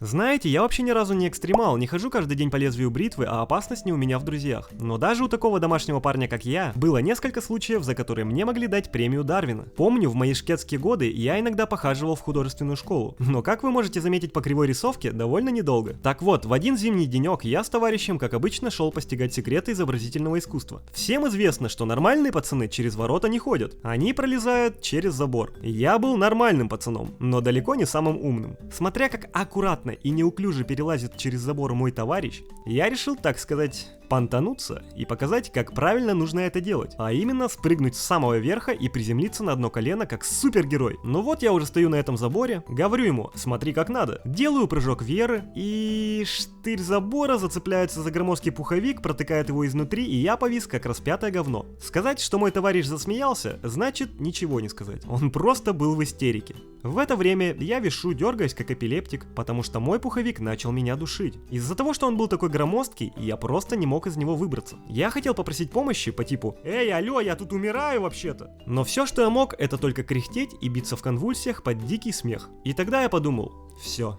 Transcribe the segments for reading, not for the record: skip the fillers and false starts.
Знаете, я вообще ни разу не экстремал, не хожу каждый день по лезвию бритвы, а опасность не у меня в друзьях. Но даже у такого домашнего парня, как я, было несколько случаев, за которые мне могли дать премию Дарвина. Помню, в мои шкетские годы я иногда похаживал в художественную школу. Но, как вы можете заметить по кривой рисовке, довольно недолго. Так вот, в один зимний денек я с товарищем, как обычно, шел постигать секреты изобразительного искусства. Всем известно, что нормальные пацаны через ворота не ходят. Они пролезают через забор. Я был нормальным пацаном, но далеко не самым умным. Смотря как аккуратно и неуклюже перелазит через забор мой товарищ, я решил, так сказать, понтануться и показать, как правильно нужно это делать, а именно спрыгнуть с самого верха и приземлиться на одно колено, как супергерой. Ну вот я уже стою на этом заборе, говорю ему: смотри как надо. Делаю прыжок веры, и штырь забора зацепляется за громоздкий пуховик, протыкает его изнутри, и я повис как распятое говно. Сказать, что мой товарищ засмеялся, значит ничего не сказать. Он просто был в истерике. В это время я вишу, дергаюсь как эпилептик, потому что мой пуховик начал меня душить. Из-за того, что он был такой громоздкий, я просто не мог из него выбраться. Я хотел попросить помощи по типу: «Эй, алло, я тут умираю вообще-то!» Но все, что я мог, это только кряхтеть и биться в конвульсиях под дикий смех. И тогда я подумал: все,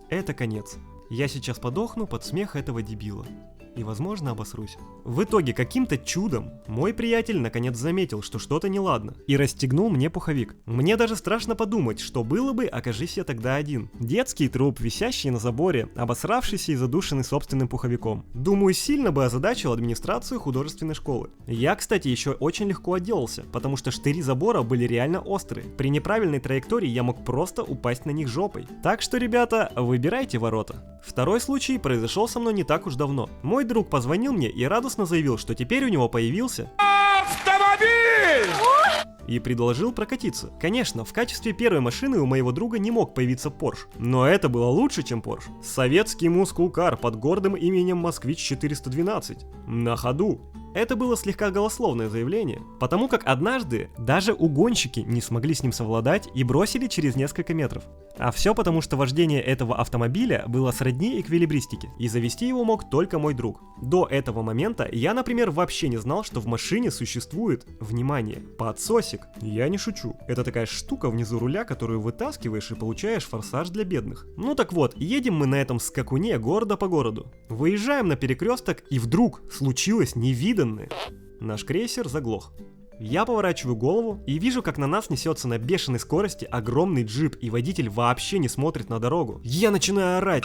это конец. Я сейчас подохну под смех этого дебила. И, возможно, обосрусь. В итоге, каким-то чудом, мой приятель наконец заметил, что что-то неладно, и расстегнул мне пуховик. Мне даже страшно подумать, что было бы, окажись я тогда один. Детский труп, висящий на заборе, обосравшийся и задушенный собственным пуховиком. Думаю, сильно бы озадачил администрацию художественной школы. Я, кстати, еще очень легко отделался, потому что штыри забора были реально острые. При неправильной траектории я мог просто упасть на них жопой. Так что, ребята, выбирайте ворота. Второй случай произошел со мной не так уж давно. Мой друг позвонил мне и радостно заявил, что теперь у него появился автомобиль! И предложил прокатиться. Конечно, в качестве первой машины у моего друга не мог появиться Porsche, но это было лучше, чем Porsche. Советский мускул-кар под гордым именем Москвич 412. На ходу. Это было слегка голословное заявление, потому как однажды даже угонщики не смогли с ним совладать и бросили через несколько метров. А все потому, что вождение этого автомобиля было сродни эквилибристике, и завести его мог только мой друг. До этого момента я, например, вообще не знал, что в машине существует, внимание, подсосик. Я не шучу. Это такая штука внизу руля, которую вытаскиваешь и получаешь форсаж для бедных. Ну так вот, едем мы на этом скакуне города по городу. Выезжаем на перекресток, и вдруг случилось невиданное. Наш крейсер заглох. Я поворачиваю голову и вижу, как на нас несется на бешеной скорости огромный джип, и водитель вообще не смотрит на дорогу. Я начинаю орать.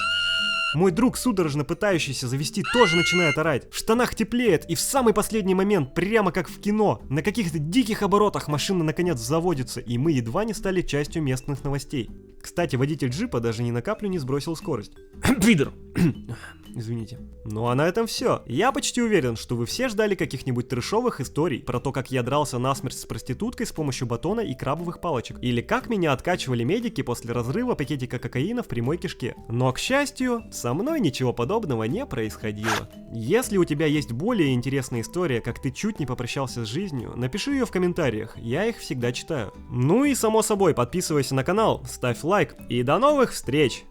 Мой друг, судорожно пытающийся завести, тоже начинает орать. В штанах теплеет, и в самый последний момент, прямо как в кино, на каких-то диких оборотах машина наконец заводится, и мы едва не стали частью местных новостей. Кстати, водитель джипа даже ни на каплю не сбросил скорость. Пидор! Извините. Ну а на этом все. Я почти уверен, что вы все ждали каких-нибудь трэшовых историй про то, как я дрался насмерть с проституткой с помощью батона и крабовых палочек. Или как меня откачивали медики после разрыва пакетика кокаина в прямой кишке. Но, к счастью, со мной ничего подобного не происходило. Если у тебя есть более интересная история, как ты чуть не попрощался с жизнью, напиши ее в комментариях, я их всегда читаю. Ну и само собой, подписывайся на канал, ставь лайк, и до новых встреч!